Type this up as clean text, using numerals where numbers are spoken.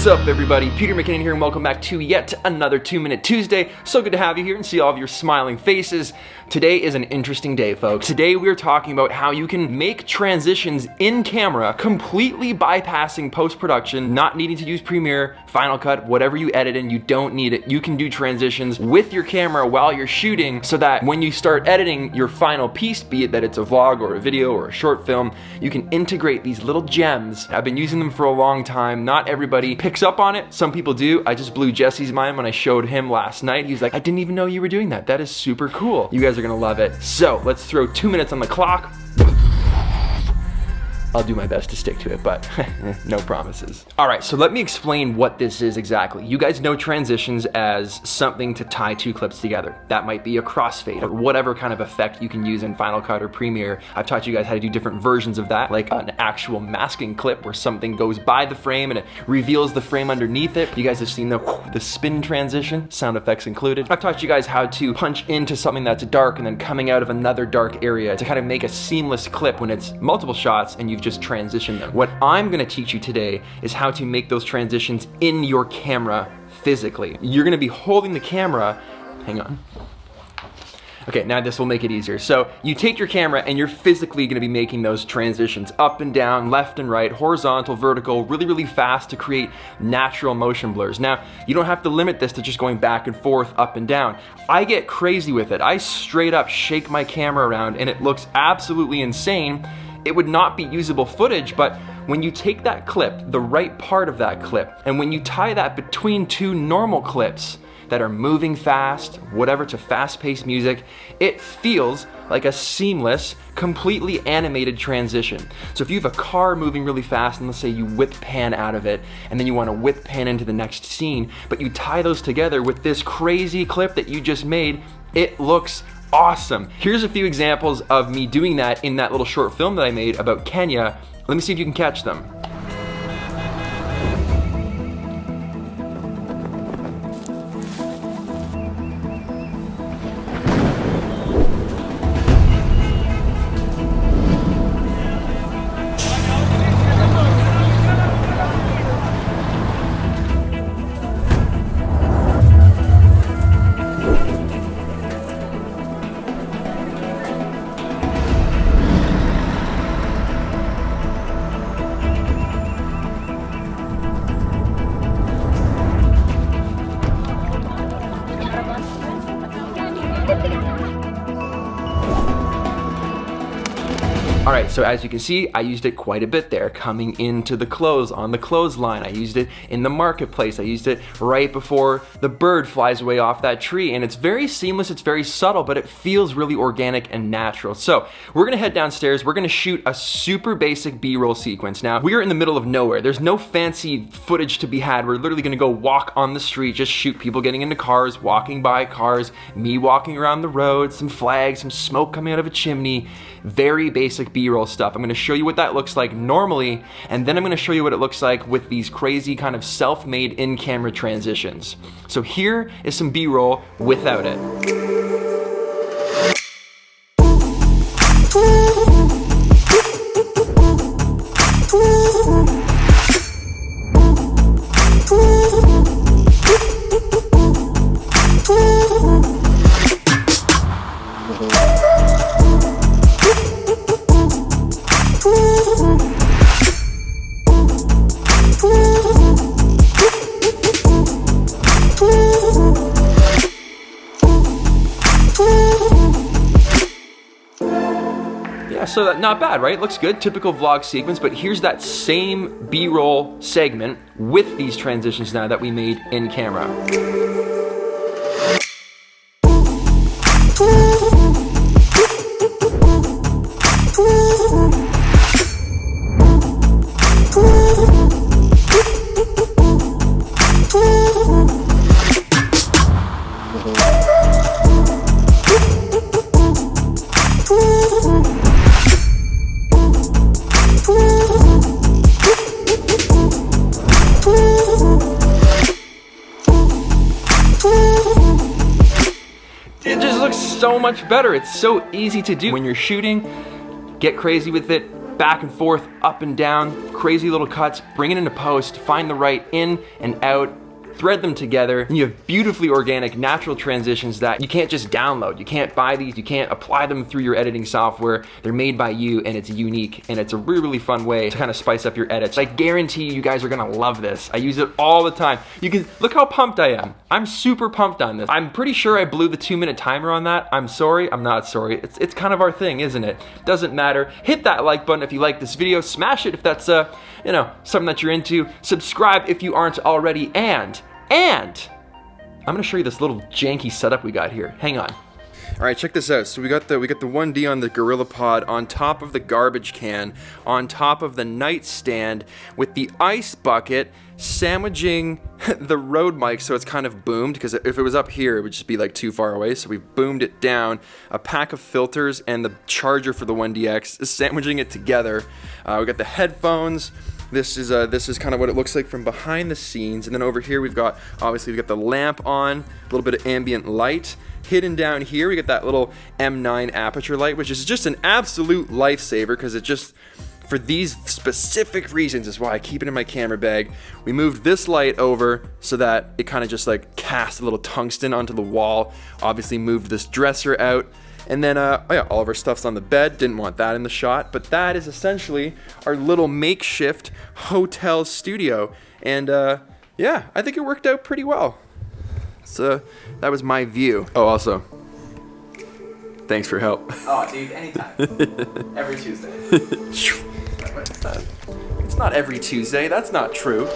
What's up, everybody? Peter McKinnon here, and welcome back to yet another 2-Minute Tuesday. So good to have you here and see all of your smiling faces. Today is an interesting day, folks. Today we're talking about how you can make transitions in camera, completely bypassing post-production, not needing to use Premiere, Final Cut, whatever you edit in, you don't need it. You can do transitions with your camera while you're shooting so that when you start editing your final piece, be it that it's a vlog or a video or a short film, you can integrate these little gems. I've been using them for a long time. Not everybody picks up on it. Some people do. I just blew Jesse's mind when I showed him last night. He was like, I didn't even know you were doing that. That is super cool. You guys are gonna love it. So let's throw 2 minutes on the clock. I'll do my best to stick to it, but no promises. All right, so let me explain what this is exactly. You guys know transitions as something to tie two clips together. That might be a crossfade or whatever kind of effect you can use in Final Cut or Premiere. I've taught you guys how to do different versions of that, like an actual masking clip where something goes by the frame and it reveals the frame underneath it. You guys have seen the spin transition, sound effects included. I've taught you guys how to punch into something that's dark and then coming out of another dark area to kind of make a seamless clip when it's multiple shots and you've just transition them. What I'm gonna teach you today is how to make those transitions in your camera physically. You're gonna be holding the camera, hang on. Okay, now this will make it easier. So you take your camera and you're physically gonna be making those transitions up and down, left and right, horizontal, vertical, really, really fast to create natural motion blurs. Now, you don't have to limit this to just going back and forth, up and down. I get crazy with it. I straight up shake my camera around and it looks absolutely insane. It would not be usable footage, but when you take that clip, the right part of that clip, and when you tie that between two normal clips that are moving fast, whatever, to fast-paced music, it feels like a seamless, completely animated transition. So if you have a car moving really fast, and let's say you whip pan out of it, and then you want to whip pan into the next scene, but you tie those together with this crazy clip that you just made, it looks awesome. Here's a few examples of me doing that in that little short film that I made about Kenya. Let me see if you can catch them. All right, so as you can see, I used it quite a bit there, coming into the clothes, on the clothesline. I used it in the marketplace. I used it right before the bird flies away off that tree. And it's very seamless, it's very subtle, but it feels really organic and natural. So we're gonna head downstairs. We're gonna shoot a super basic B-roll sequence. Now, we're in the middle of nowhere. There's no fancy footage to be had. We're literally gonna go walk on the street, just shoot people getting into cars, walking by cars, me walking around the road, some flags, some smoke coming out of a chimney. Very basic B-roll stuff. I'm gonna show you what that looks like normally, and then I'm gonna show you what it looks like with these crazy kind of self-made in-camera transitions. So here is some B-roll without it. Yeah, so not bad, right? Looks good, typical vlog sequence, but here's that same B-roll segment with these transitions now that we made in camera. It just looks so much better. It's so easy to do when you're shooting. Get crazy with it. back and forth, up and down, crazy little cuts, bring it into post, find the right in and out, thread them together, and you have beautifully organic, natural transitions that you can't just download. You can't buy these, you can't apply them through your editing software. They're made by you, and it's unique, and it's a really, really fun way to kind of spice up your edits. I guarantee you guys are gonna love this. I use it all the time. You can, look how pumped I am. I'm super pumped on this. I'm pretty sure I blew the 2-minute timer on that. I'm sorry, I'm not sorry. It's kind of our thing, isn't it? Doesn't matter. Hit that like button if you like this video. Smash it if that's, you know, something that you're into. Subscribe if you aren't already, and I'm gonna show you this little janky setup we got here. Hang on. All right, check this out. So we got the 1D on the GorillaPod on top of the garbage can, on top of the nightstand with the ice bucket sandwiching the Rode mic, so it's kind of boomed, because if it was up here, it would just be like too far away. So we've boomed it down, a pack of filters and the charger for the 1DX, sandwiching it together. We got the headphones. This is kind of what it looks like from behind the scenes. And then over here we've got, obviously we've got the lamp on, a little bit of ambient light. Hidden down here, we got that little M9 aperture light, which is just an absolute lifesaver, because it just, for these specific reasons, is why I keep it in my camera bag. We moved this light over so that it kind of just like cast a little tungsten onto the wall. Obviously moved this dresser out. And then, oh yeah, all of our stuff's on the bed. Didn't want that in the shot, but that is essentially our little makeshift hotel studio. And yeah, I think it worked out pretty well. So that was my view. Oh, also, thanks for help. Oh, dude, anytime. Every Tuesday. It's not every Tuesday. That's not true.